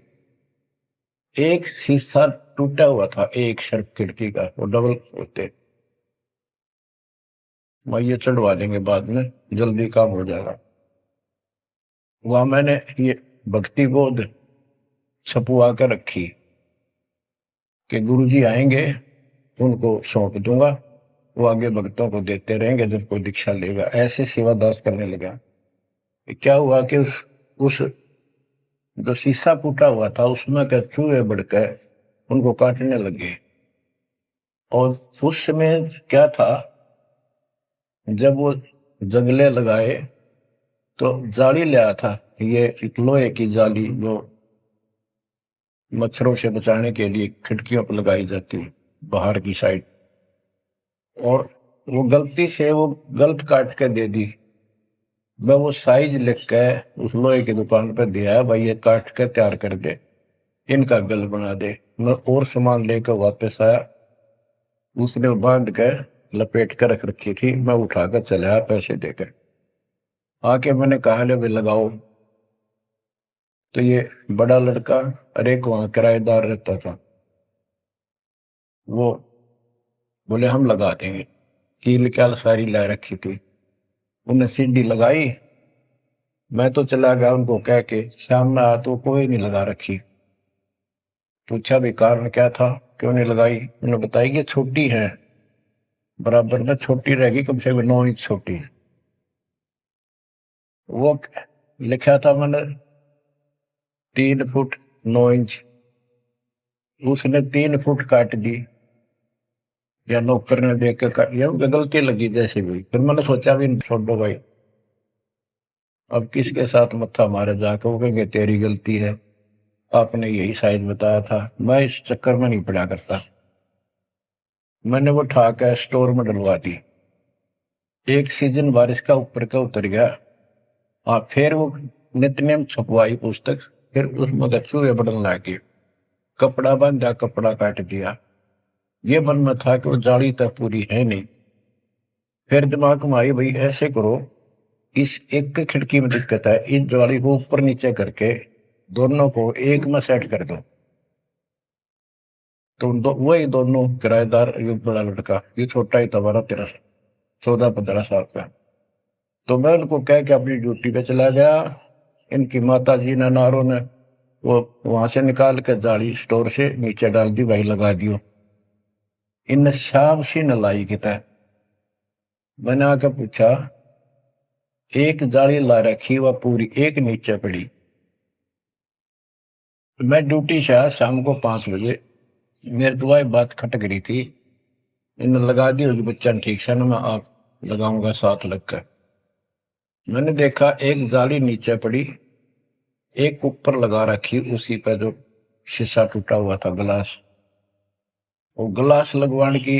एक शीशा टूटा हुआ था, एक शर्फ खिड़की का, वो डबल होते। मैं ये चढ़वा देंगे बाद में, जल्दी काम हो जाएगा। वहां मैंने ये भक्ति बोध छपुआ कर रखी कि गुरुजी आएंगे उनको सौंप दूंगा, वो आगे भक्तों को देते रहेंगे जब कोई दीक्षा लेगा। ऐसे सेवादास करने लगा। क्या हुआ कि उस जो शीशा फूटा हुआ था उसमें क्या चूहे बढ़कर उनको काटने लगे। और उस समय क्या था, जब वो जंगले लगाए तो जाली ले आया था, ये एक लोहे की जाली जो मच्छरों से बचाने के लिए खिड़कियों पर लगाई जाती है बाहर की साइड। और वो गलती से वो गलत काट के दे दी। मैं वो साइज लिख के उस लोहे की दुकान पर दिया, भाई ये काट के तैयार कर दे, इनका बिल बना दे। मैं और सामान लेकर वापस आया, उसने बांध के लपेट कर रख रखी थी, मैं उठाकर चला पैसे देकर। आके मैंने कहा ले भाई लगाओ। तो ये बड़ा लड़का, अरे एक वहां किराएदार रहता था, वो बोले हम लगा देंगे। कील क्या सारी ला रखी थी, उन्हें सीढ़ी लगाई। मैं तो चला गया उनको कह के, शाम में आया तो कोई नहीं लगा रखी। पूछा भी कारण क्या था, क्यों नहीं लगाई। उन्होंने बताई कि छोटी है, बराबर में छोटी रहेगी, कम से कम 9 इंच छोटी है। वो लिखा था मैंने 3 फुट 9 इंच, उसने 3 फुट काट दी, या नौकर ने देख के काट, या गलती लगी जैसे भी। फिर मैंने सोचा भी छोड़ो भाई, अब किसके साथ मत्था मारे जाकर, वो कहेंगे तेरी गलती है, आपने यही साइज बताया था। मैं इस चक्कर में नहीं पड़ा करता। मैंने वो उठा के स्टोर में डलवा दी। एक सीजन बारिश का ऊपर का उतर गया, फिर वो नित्य नेम छपवाई पुस्तक, फिर उसमें चूहे बढ़ने लगे। कपड़ा बांधा, कपड़ा काट दिया। ये मन में था कि वो जाली तो पूरी है नहीं। फिर दिमाग में आई, भाई ऐसे करो, इस एक खिड़की में दिक्कत है, इस जाली को ऊपर नीचे करके दोनों को एक में सेट कर दो। तो वही दोनों किराएदार, ये बड़ा लड़का, ये छोटा ही था, 12-13, 14-15 साल का। तो मैं उनको कह के अपनी ड्यूटी पे चला गया। इनकी माता जी ने, नारों ने, वो वहां से निकाल के जाली स्टोर से नीचे डाल दी, भाई लगा दियो। इन शाम सी न लाई किता। मैंने आके पूछा, एक जाली ला रखी, वह पूरी एक नीचे पड़ी। मैं ड्यूटी से आया शाम को 5 बजे। मेरी दुआएं बात खटक रही थी। इन लगा दी होगी बच्चा ने, ठीक से ना, मैं आप लगाऊंगा साथ लगकर। मैंने देखा एक जाली नीचे पड़ी, एक ऊपर लगा रखी, उसी पे जो शीशा टूटा हुआ था, गिलास। वो गिलास लगवाने की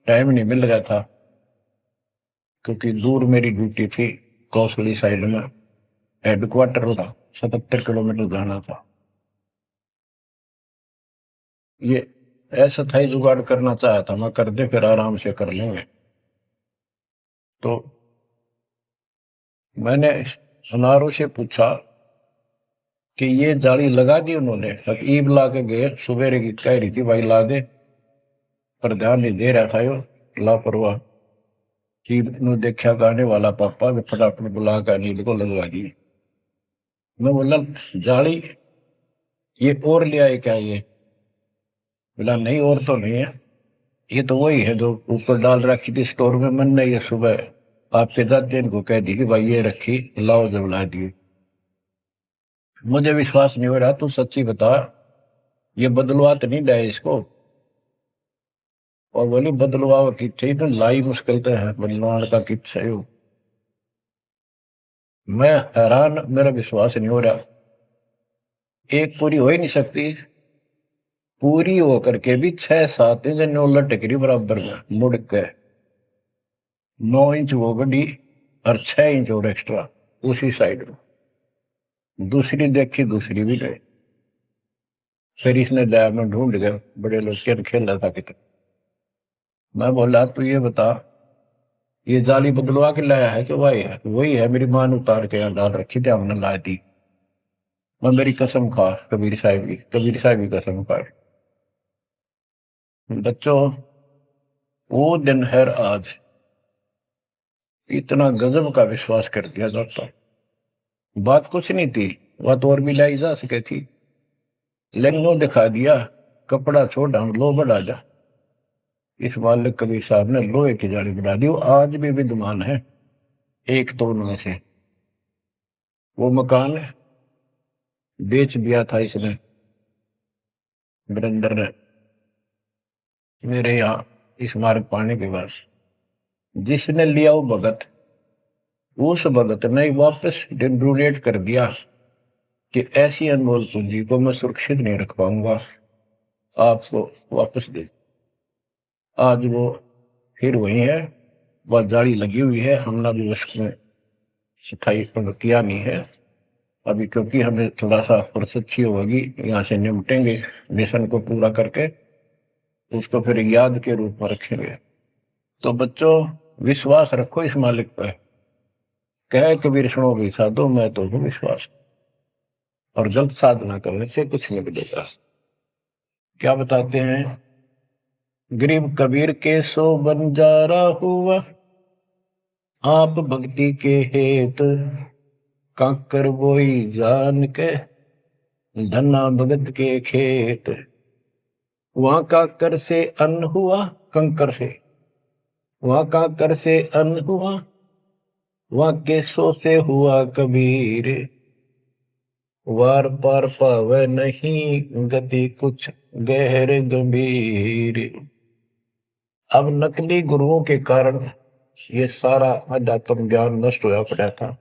टाइम नहीं मिल रहा था, क्योंकि दूर मेरी ड्यूटी थी, कौशली साइड में हेडक्वार्टर था, 77 किलोमीटर जाना था। ये ऐसा था ही, जुगाड़ करना चाहा था मैं, कर दे फिर आराम से कर लेंगे। तो मैंने अनारों से पूछा कि ये जाली लगा दी उन्होंने। ईब ला के गए, सवेरे की कह रही थी भाई ला दे, पर ध्यान नहीं दे रहा था यो, लापरवाह। ईब ने देखा गाने वाला पापा, फटाफट बुला कर नील को लगवा दी। मैं बोला, जाली ये और ले आए क्या? ये बोला नहीं, और तो नहीं है, ये तो वही है जो ऊपर डाल रखी थी स्टोर में। मैंने ये सुबह आपके दादी इनको कह दी कि भाई ये रखी, लाओ, जब ला दी। मुझे विश्वास नहीं हो रहा, तू सच्ची बता, ये बदलवा तो नहीं लाए इसको? और बोली बदलवा किथे, तो लाई मुश्किल तो है, बदलवान का किथे हो। मैं हैरान, मेरा विश्वास नहीं हो रहा। एक पूरी हो ही नहीं सकती, पूरी होकर के भी 6-7 इंच नो लटकरी बराबर में मुड़ के। 9 इंच वो बड़ी और 6 इंच और एक्स्ट्रा उसी साइड में। दूसरी देखी, दूसरी भी गए। फिर इसने लैब में ढूंढ गए, बड़े लोग खेल खेल रहा था कितना। मैं बोला तू ये बता, ये जाली बदलवा के लाया है कि वही है? वही है, मेरी मां ने उतार के यहाँ डाल रखी थी, हमने ला दी। मैं मेरी कसम खा, कबीर साहब की कसम खा। बच्चों, वो दिन है आज, इतना गजब का विश्वास कर दिया जाता। बात कुछ नहीं थी, बात और भी लाई जा सके थी, लेकिन वो दिखा दिया, कपड़ा छोड़, हम लो बढ़ा जा। इस मालिक कबीर साहब ने लोहे की जाली बढ़ा दी। वो आज भी विद्यमान है, एक तो उनमें से। वो मकान बेच दिया था इसने, वीरेंद्र ने, मेरे यहाँ इस मार्ग पाने के बाद। जिसने लिया वो भगत, उस भगत ने वापस डोनेट कर दिया कि ऐसी अनमोल पूंजी को मैं सुरक्षित नहीं रख पाऊंगा, आपको वापस दे। आज वो फिर वही है, वह जाली लगी हुई है। हमने अभी उसमें सफाई किया नहीं है अभी, क्योंकि हमें थोड़ा सा फुर्सत अच्छी होगी, यहाँ से निपटेंगे मिशन को पूरा करके, उसको फिर याद के रूप में रखेंगे। तो बच्चों, विश्वास रखो इस मालिक पर। कह कबीर सुनो भी साधो, मैं तो हूँ विश्वास, और गलत साधना करने से कुछ नहीं मिलेगा। क्या बताते हैं, गरीब कबीर के सो बंजारा हुआ, आप भक्ति के हेत, काकर बोई जान के, धन्ना भगत के खेत। वहां काकर से अन्न हुआ, कंकर से, वहां काकर से अन्न हुआ, वहां केसों से हुआ कबीर, वार पार पावे नहीं गति कुछ गहर गंभीर। अब नकली गुरुओं के कारण ये सारा अध्यात्म ज्ञान नष्ट होया पड़ा था।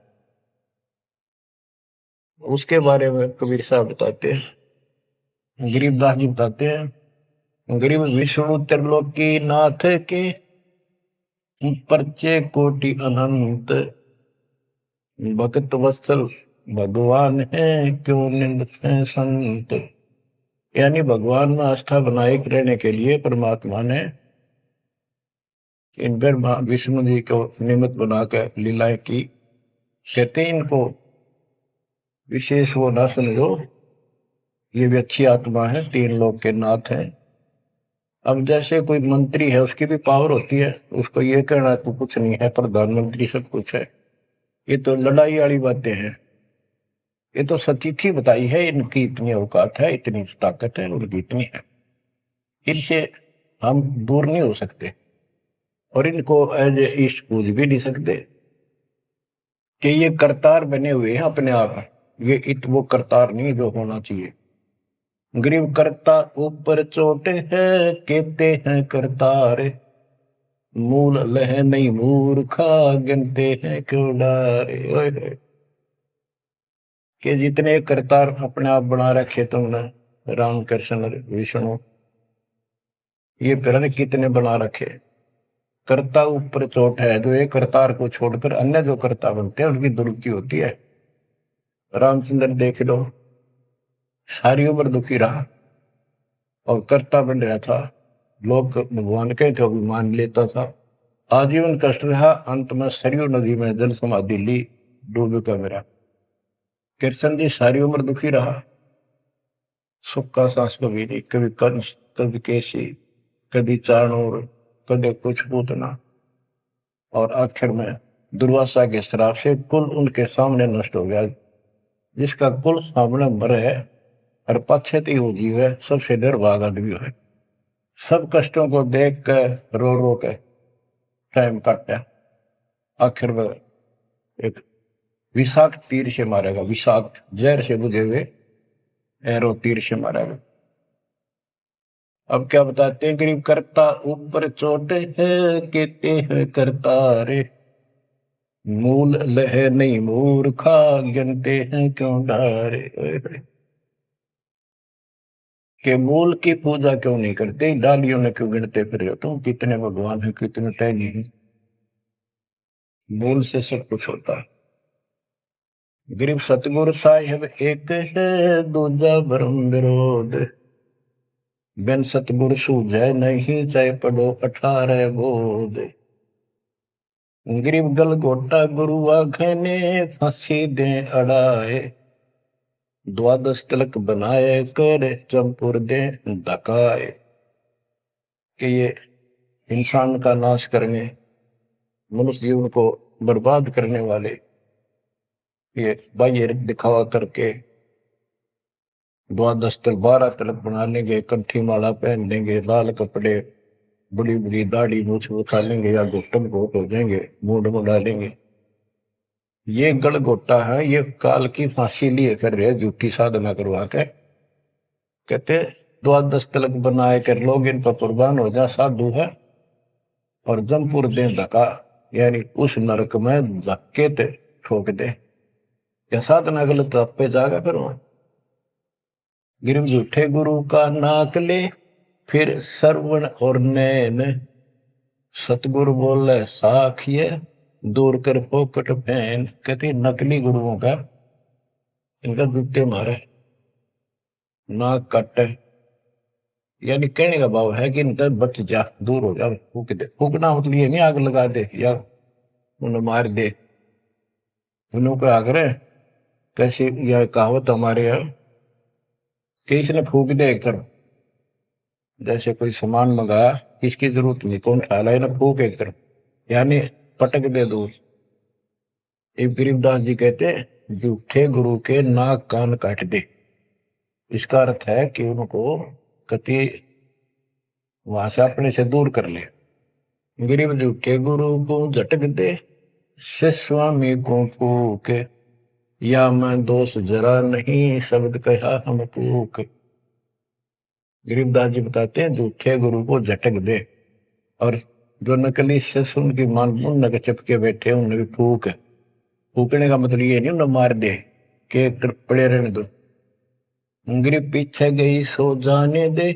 उसके बारे में कबीर साहब बताते हैं, गरीबदास जी बताते हैं, गरीब विष्णु त्रिलोकी नाथ के, परचे कोटि अनंत, भक्त वत्सल भगवान है, क्यों निंद है संत। यानी भगवान में आस्था बनाए रहने के लिए परमात्मा ने इन पर विष्णु जी को निमित्त बनाकर लीलाएं की। कहते इनको विशेष वो ना समझो, ये भी अच्छी आत्मा है, 3 लोक के नाथ हैं। अब जैसे कोई मंत्री है, उसकी भी पावर होती है, उसको ये कहना तो कुछ नहीं है, प्रधानमंत्री सब कुछ है, ये तो लड़ाई वाली बातें हैं। ये तो सतीथी बताई है, इनकी इतनी औकात है, इतनी ताकत है, उनकी इतनी है, इनसे हम दूर नहीं हो सकते और इनको एज ईस्ट पूज भी नहीं सकते कि ये करतार बने हुए हैं अपने आप। ये वो करतार नहीं जो होना चाहिए। गरीब करता ऊपर चोट है, कहते हैं करतार, मूल लह नहीं मूर्खा, गिनते हैं क्यों डारे। ओए कि जितने करतार अपने आप बना रखे तुमने, राम कृष्ण विष्णु, ये फिर कितने बना रखे। कर्ता ऊपर चोट है, जो एक करतार को छोड़कर अन्य जो कर्ता बनते हैं उनकी दुर्गति होती है। रामचंद्र देख लो, सारी उम्र दुखी रहा और कर्ता बन रहा था, लोग भगवान के थे, भी मान लेता था, आजीवन कष्ट रहा, अंत में सरयू नदी में जल समाधि ली, डूब का मेरा। कृष्ण जी सारी उम्र दुखी रहा, सुख का सांस कभी नहीं, कभी कंस, कभी केसी, कभी चाणूर, कभी कुछ पूतना, और आखिर में दुर्वासा के श्राप से कुल उनके सामने नष्ट हो गया। जिसका कुल सामने मरे और पश्चाती हो जीव है, सबसे निर्भाग आदमी है। सब कष्टों को देख कर रो रो के टाइम काटा, आखिर में एक विषाक्त तीर से मारेगा, विषाक्त जहर से बुझे हुए एरो तीर से मारेगा। अब क्या बताते हैं, गरीब करता ऊपर चोट है, कहते हैं करता रे, मूल लह नहीं मूर्खा, गिनते हैं क्यों डारे। के मूल की पूजा क्यों नहीं करते, डालियों ने क्यों गिनते फिर हो तुम, कितने भगवान है, कितने टहनी है। मूल से सब कुछ होता है। गरीब सतगुरु साहिब एक है, दूजा भरम विरोध, बिन सतगुरु सूझे नहीं, चाहे पढ़ो 18 बोध। गरीब गल गोटा गुरु आखे ने, फांसी दे अड़ाए, द्वादश तिलक बनाए कर, चंपुर दे धकाए। कि ये इंसान का नाश करने, मनुष्य जीवन को बर्बाद करने वाले, ये बाह्य दिखावा करके द्वादश तिलक 12 तिलक बना लेंगे, कंठी माला पहन लेंगे, लाल कपड़े, बड़ी बड़ी दाढ़ी मूछ उठा लेंगे, या घुटन घोट हो जाएंगे, मूड में डालेंगे। ये गल गोटा है, ये काल की फांसी लिए कर रहे, झूठी साधना करवा के। कहते द्वादश तिलक बनाए कर लोग इन पर कुर्बान हो जा, साधु है, और जमपुर दे धक्का, यानी उस नरक में धक्के ते ठोक दे, या साधना गलत पे जाएगा फिर वहां। गिरव झूठे गुरु का नाक ले, फिर श्रवण और नैन, सतगुरु बोले साखिए, दूर कर पोकट फैन। कहते नकली गुरुओं का, इनका जूते मारे, नाक काटे, यानी कहने का भाव है कि इनका बच जा, दूर हो जा, फूक दे। फूकना मतलब ये नहीं आग लगा दे या उन्हें मार दे, उनको आगरे कैसे। यह कहावत हमारे यहाँ कि इसने फूक दे एक तरफ, जैसे कोई सामान मंगाया, इसकी जरूरत नहीं, कौन खा ला, ना फूक एक तरफ, यानी पटक दे दूर। एक गरीबदास जी कहते झूठे गुरु के नाक कान काट दे। इसका अर्थ है कि उनको कति वहां से अपने से दूर कर ले। गरीब झूठे गुरु को झटक दे, से स्वामी को फूक, या मैं दोष जरा नहीं, शब्द कहा हम कूक। गरीबदास जी बताते हैं झूठे गुरु को झटक दे, और जो नकली शिष्य उनकी मान उन चपके बैठे उन्हें भी फूक। फूकने का मतलब ये नहीं उन्हें मार दे के पड़े रहने दो। गरीब पीछे गई सो जाने दे,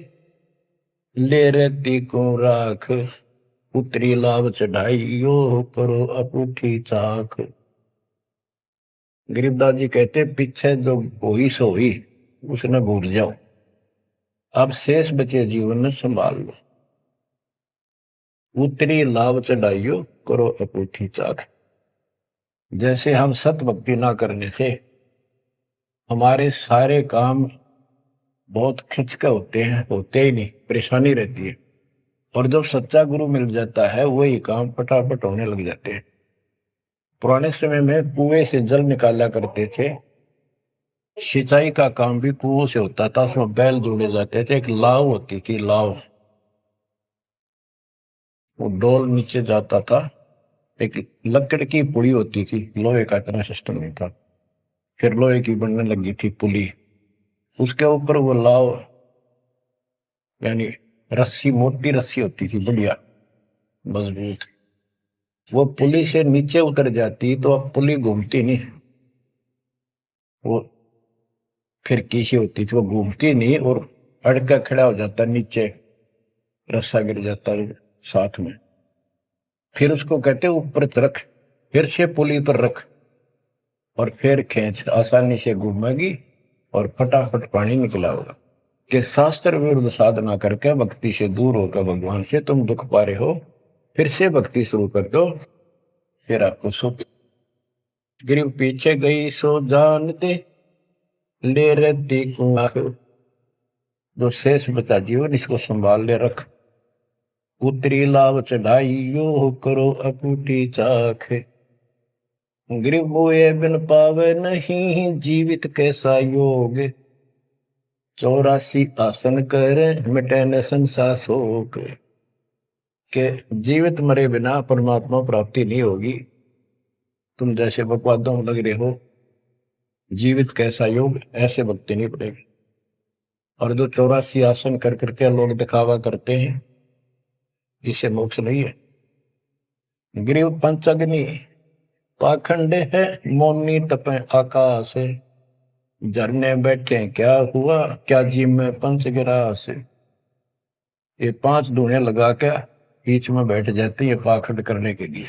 ले रहती को राख, उतरी लाभ चढ़ाई यो करो अपूठी चाक। गरीबदास जी कहते पीछे जो हुई सो हुई, उसने भूल जाओ, अब शेष बचे जीवन में संभाल लो, उतरी लाभ चढ़ाइयो करो अपूठी चाक। जैसे हम सत भक्ति ना करने से हमारे सारे काम बहुत खिंचके होते ही नहीं, परेशानी रहती है। और जब सच्चा गुरु मिल जाता है वही काम फटाफट होने लग जाते हैं। पुराने समय में कुएं से जल निकाला करते थे, सिंचाई का काम भी कुओं से होता था, उसमें बैल जोड़े जाते थे, एक लाव होती थी, लाव, वो डोल नीचे जाता था, एक लकड़ की पुली होती थी, लोहे का इतना सिस्टम नहीं था, फिर लोहे की बनने लगी थी पुली, उसके ऊपर वो लाव यानी रस्सी, मोटी रस्सी होती थी, बढ़िया मजबूत, वो पुली से नीचे उतर जाती तो अब पुली घूमती नहीं, वो फिर कैसी होती थी, वो घूमती नहीं और अड़का खड़ा हो जाता, नीचे रस्सा गिर जाता साथ में, फिर उसको कहते ऊपर रख, फिर से पुली पर रख और फिर खींच, आसानी से घूमेगी और फटाफट पानी निकला होगा। कि शास्त्र विरुद्ध साधना करके भक्ति से दूर होकर भगवान से तुम दुख पा रहे हो, फिर से भक्ति शुरू कर दो, फिर आपको सुख। गिरिव पीछे गई सो जान दे, ले रही कुआं, जो शेष बचा जीवन इसको संभाल ले रख, उतरी लाभ चढ़ाइयो करो अपूटी चाख। गिरिव बोए बिन पावे नहीं, जीवित कैसा योग, 84 आसन करे मिटे न संसार शोक। के जीवित मरे बिना परमात्मा प्राप्ति नहीं होगी। तुम जैसे बकवादों में लग रहे हो, जीवित कैसा योग, ऐसे भक्ति नहीं पड़ेगी। और जो 84 आसन कर करके लोग दिखावा करते हैं, इसे मोक्ष नहीं है। गिरिव पंचअग्नि पाखंड है, मौनी तपे आकाश, झरने बैठे क्या हुआ, क्या जी में पंच गिरास। ये 5 धुएं लगा के बीच में बैठ जाते हैं पाखंड करने के लिए।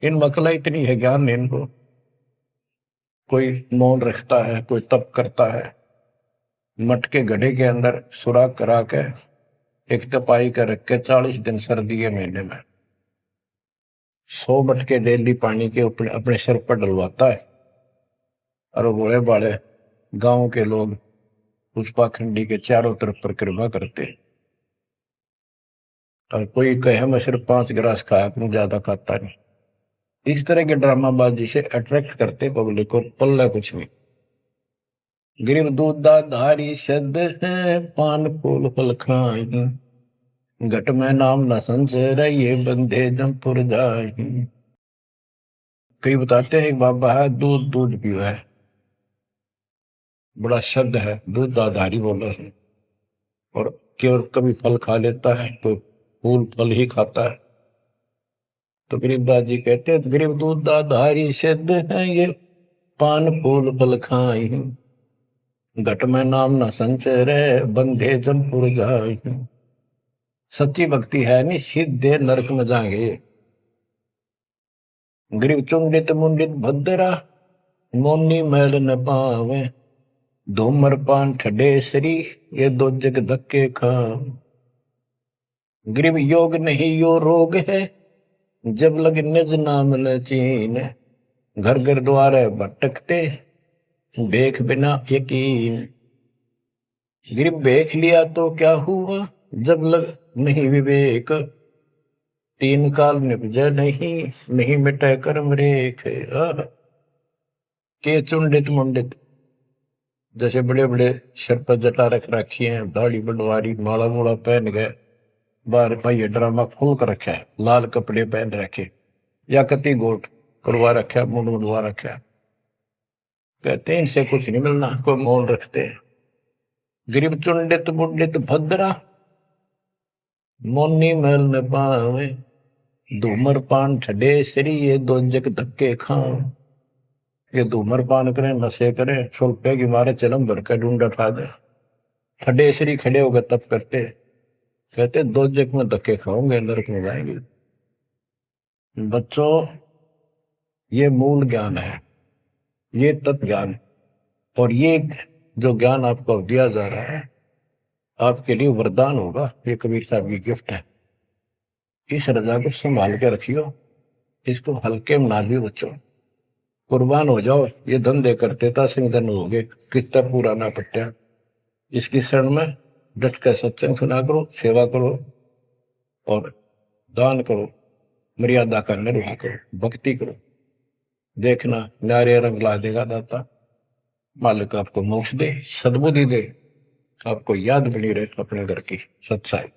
इन मकला इतनी है ज्ञान नहीं इनको। कोई मौन रखता है, कोई तप करता है, मटके गड्ढे के अंदर सुराख करा के एक तपाई कर रख के 40 दिन सर्दी के महीने में 100 मटके डेली पानी के अपने सिर पर डलवाता है, और बड़े बड़े गांव के लोग उस पाखंडी के चारों तरफ परिक्रमा करते हैं। और कोई कहे मैं सिर्फ 5 गिलास खाया करूं, ज्यादा खाता नहीं। इस तरह के ड्रामाबाजी से अट्रैक्ट करते पब्लिक को, पल्ला कुछ नहीं। गिरिव दूधा धारी शब्द है, पान फूल फल खाई, घट में नाम न संचय, ये बंधे जमपुर जाई। कई बताते हैं एक बाबा है, दूध दूध पियो है, बड़ा शब्द है, दूध दाधारी बोला है, और केवल कभी फल खा लेता है, कोई फूल फल ही खाता है। तो गरीबदास जी कहते हैं गरीब दूध दाधारी शब्द है, ये पान फूल फल खाई, घट में नाम न संचय रे, बंधे जमपुर जाई। सच्ची भक्ति है नहीं, सीधे नरक में जाएंगे। गरीब चुंडित मुंडित भद्रा, मोनी मैल न पावे, धूमर पान ठडेसरी, ये 2 जग धक्के खाओ। गरीब योग नहीं यो रोग है, जब लग निज नाम न चीन, घर घर द्वारे भटकते, देख बिना यकीन। गरीब देख लिया तो क्या हुआ, जब लग नहीं विवेक, 3 काल निपजे नहीं मिटे कर्म रेख। के चुंडित मुंडित, जैसे बड़े बड़े सिर पर जटा रख रखी है, दाढ़ी बंडवारी, माला मूला पहन गए, बाहर भाई ड्रामा फूल कर रखा है, लाल कपड़े पहन रखे, या कति गोट करवा रखा, मुंड मुंडवा रखा, कहते हैं इनसे कुछ नहीं मिलना, कोई मौन रखते हैं। गरीब चुंडित मुंडित भद्रा, मोनी मैल न पावे, धूमर पान ठडे सरी, ये 2 जग धक्के खाओ। ये धूमर पान करें, नशे करें, सुल्पे की मारे चलम भर के ढूंढ उठा दे, ठडे सरी खड़े होकर तप करते, कहते 2 जग में धक्के खाओगे, नरक में जाएंगे। बच्चों, ये मूल ज्ञान है, ये तत्व ज्ञान, और ये जो ज्ञान आपको दिया जा रहा है, आपके लिए वरदान होगा। ये कबीर साहब की गिफ्ट है। इस रजा को संभाल के रखियो, इसको हल्के में ना दियो बच्चों। कुर्बान हो जाओ, ये धंधे करते था सिंह धन हो गए, कितना पुराना पट्टा। इसकी शरण में डट कर सत्संग सुना करो, सेवा करो और दान करो, मर्यादा का निर्वाह करो, भक्ति करो। देखना नारे रंग ला देगा दाता। मालिक आपको मोक्ष दे, सद्बुद्धि दे, आपको याद बनी रहे अपने घर की सत्साई।